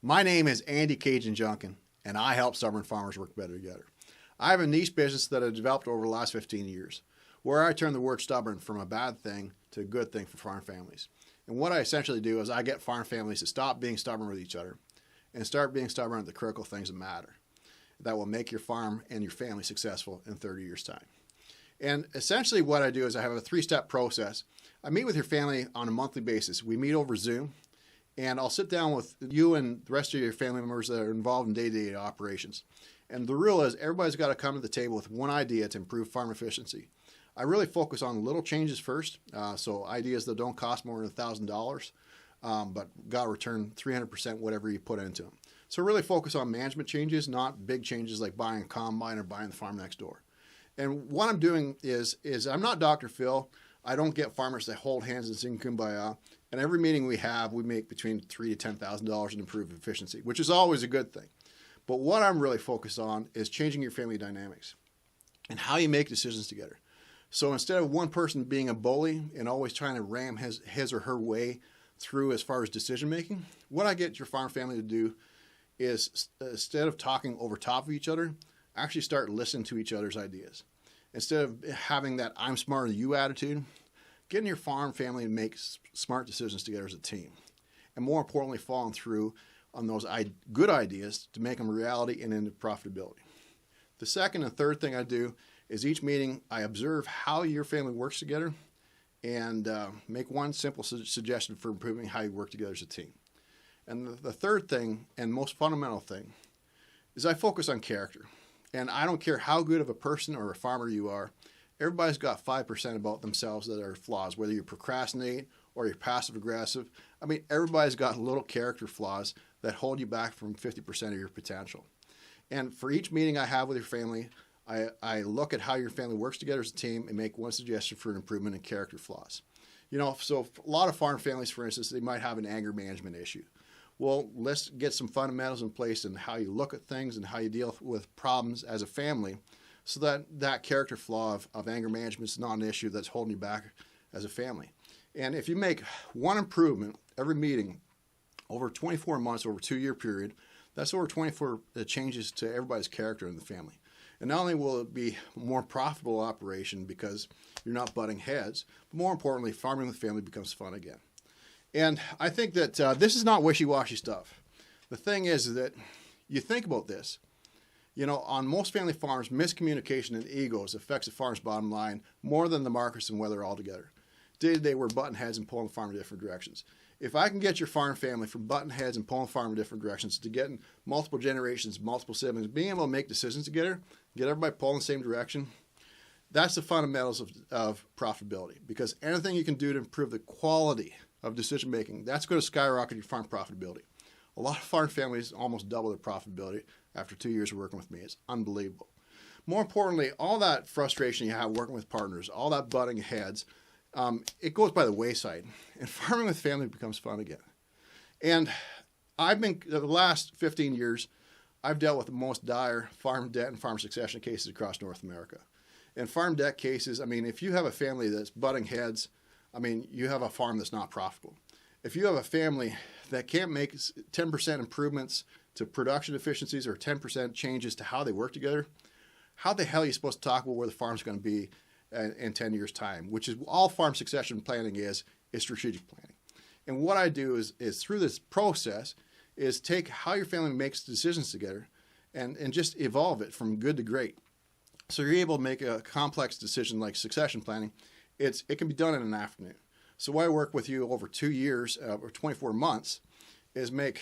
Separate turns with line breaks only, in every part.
My name is Andy Caygeon Junkin, and I help stubborn farmers work better together. I have a niche business that I've developed over the last 15 years, where I turn the word stubborn from a bad thing to a good thing for farm families. And what I essentially do is I get farm families to stop being stubborn with each other and start being stubborn at the critical things that matter, that will make your farm and your family successful in 30 years' time. And essentially what I do is I have a 3-step process. I meet with your family on a monthly basis. We meet over Zoom, and I'll sit down with you and the rest of your family members that are involved in day-to-day operations. And the rule is everybody's got to come to the table with one idea to improve farm efficiency. I really focus on little changes first, so ideas that don't cost more than $1,000, but got to return 300% whatever you put into them. So really focus on management changes, not big changes like buying a combine or buying the farm next door. And what I'm doing is I'm not Dr. Phil. I don't get farmers to hold hands and sing kumbaya. And every meeting we have, we make between $3,000 to $10,000 in improved efficiency, which is always a good thing. But what I'm really focused on is changing your family dynamics and how you make decisions together. So instead of one person being a bully and always trying to ram his or her way through as far as decision making, what I get your farm family to do is instead of talking over top of each other, actually start listening to each other's ideas. Instead of having that I'm smarter than you attitude, getting your farm family to make smart decisions together as a team. And more importantly, following through on those good ideas to make them a reality and into profitability. The second and third thing I do is each meeting I observe how your family works together and make one simple suggestion for improving how you work together as a team. And the third thing and most fundamental thing is I focus on character. And I don't care how good of a person or a farmer you are, everybody's got 5% about themselves that are flaws, whether you procrastinate or you're passive aggressive. I mean, everybody's got little character flaws that hold you back from 50% of your potential. And for each meeting I have with your family, I look at how your family works together as a team and make one suggestion for an improvement in character flaws. You know, so a lot of farm families, for instance, they might have an anger management issue. Well, let's get some fundamentals in place in how you look at things and how you deal with problems as a family so that that character flaw of anger management is not an issue that's holding you back as a family. And if you make one improvement every meeting over 24 months, over a 2-year period, that's over 24 changes to everybody's character in the family. And not only will it be a more profitable operation because you're not butting heads, but more importantly, farming with family becomes fun again. And I think that this is not wishy-washy stuff. The thing is that you think about this. You know, on most family farms, miscommunication and egos affects the farm's bottom line more than the markets and weather altogether. Day-to-day, we're butting heads and pulling the farm in different directions. If I can get your farm family from butting heads and pulling the farm in different directions to getting multiple generations, multiple siblings, being able to make decisions together, get everybody pulling in the same direction, that's the fundamentals of profitability. Because anything you can do to improve the quality of decision making, that's going to skyrocket your farm profitability. A lot of farm families almost double their profitability after 2 years of working with me. It's unbelievable. More importantly, all that frustration you have working with partners, all that butting heads, it goes by the wayside, and farming with family becomes fun again. And the last 15 years, I've dealt with the most dire farm debt and farm succession cases across North America. And farm debt cases, I mean, if you have a family that's butting heads, I mean, you have a farm that's not profitable. If you have a family that can't make 10% improvements to production efficiencies or 10% changes to how they work together, how the hell are you supposed to talk about where the farm's going to be in 10 years' time, which is all farm succession planning is strategic planning. And what I do is through this process is take how your family makes decisions together and just evolve it from good to great. So you're able to make a complex decision like succession planning. It can be done in an afternoon. So what I work with you over 2 years or 24 months is make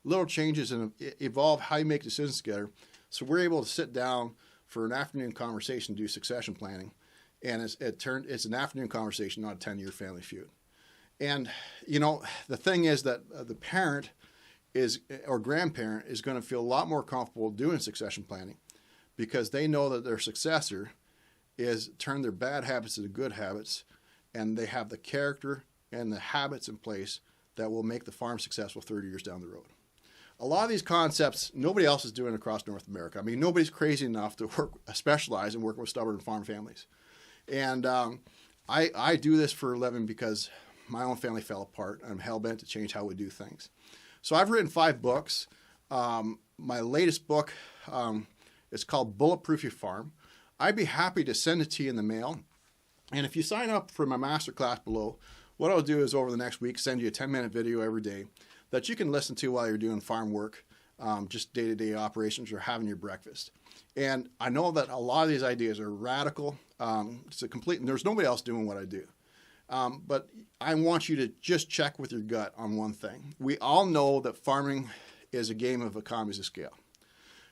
little changes and evolve how you make decisions together. So we're able to sit down for an afternoon conversation, do succession planning, and it's an afternoon conversation, not a 10-year family feud. And you know, the thing is that the parent or grandparent is going to feel a lot more comfortable doing succession planning because they know that their successor is turn their bad habits into good habits, and they have the character and the habits in place that will make the farm successful 30 years down the road. A lot of these concepts, nobody else is doing across North America. I mean, nobody's crazy enough to specialize in working with stubborn farm families. And I do this for a living because my own family fell apart. I'm hell-bent to change how we do things. So I've written 5 books. My latest book is called Bulletproof Your Farm. I'd be happy to send it to you in the mail. And if you sign up for my masterclass below, what I'll do is over the next week send you a 10-minute video every day that you can listen to while you're doing farm work, just day-to-day operations or having your breakfast. And I know that a lot of these ideas are radical. It's a complete, there's nobody else doing what I do. But I want you to just check with your gut on one thing. We all know that farming is a game of economies of scale.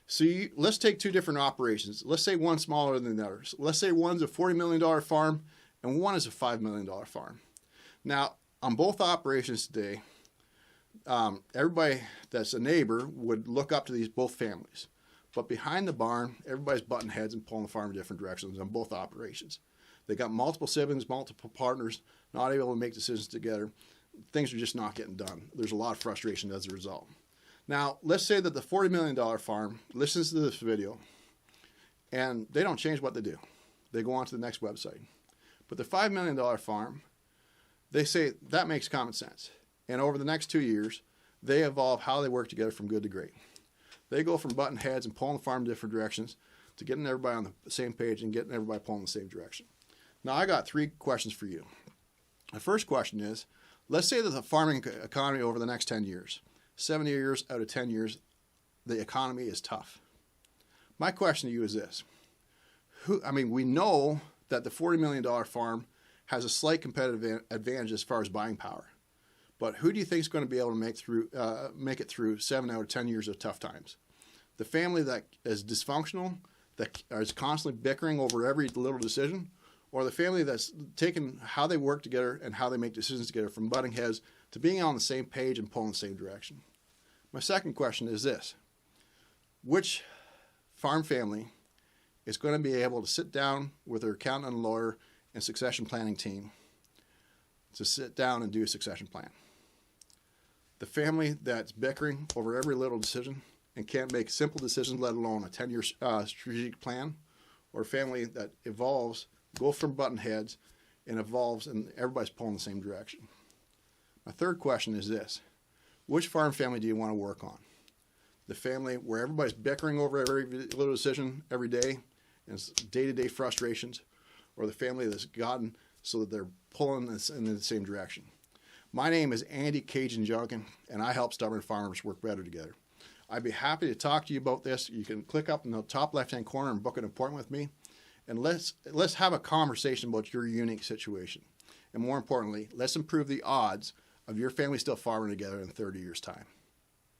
So let's take 2 different operations. Let's say one's smaller than the others. Let's say one's a $40 million farm and one is a $5 million farm. Now, on both operations today, everybody that's a neighbor would look up to these both families. But behind the barn, everybody's butting heads and pulling the farm in different directions on both operations. They got multiple siblings, multiple partners, not able to make decisions together. Things are just not getting done. There's a lot of frustration as a result. Now, let's say that the $40 million farm listens to this video and they don't change what they do. They go on to the next website. But the $5 million farm, they say that makes common sense. And over the next 2 years, they evolve how they work together from good to great. They go from butting heads and pulling the farm in different directions to getting everybody on the same page and getting everybody pulling in the same direction. Now, I got 3 questions for you. The first question is, let's say that the farming economy over the next 10 years, 7 years out of 10 years, the economy is tough. My question to you is this. We know that the $40 million farm has a slight competitive advantage as far as buying power. But who do you think is going to be able to make it through 7 out of 10 years of tough times? The family that is dysfunctional, that is constantly bickering over every little decision, or the family that's taken how they work together and how they make decisions together from butting heads to being on the same page and pulling the same direction? My second question is this. Which farm family is going to be able to sit down with their accountant and lawyer and succession planning team to sit down and do a succession plan? The family that's bickering over every little decision and can't make simple decisions, let alone a 10-year strategic plan, or a family that evolves, go from button heads and evolves and everybody's pulling the same direction? My third question is this. Which farm family do you want to work on? The family where everybody's bickering over every little decision every day and it's day-to-day frustrations, or the family that's gotten so that they're pulling this in the same direction? My name is Andy Caygeon Junkin, and I help stubborn farmers work better together. I'd be happy to talk to you about this. You can click up in the top left-hand corner and book an appointment with me, and let's have a conversation about your unique situation. And more importantly, let's improve the odds of your family still farming together in 30 years' time.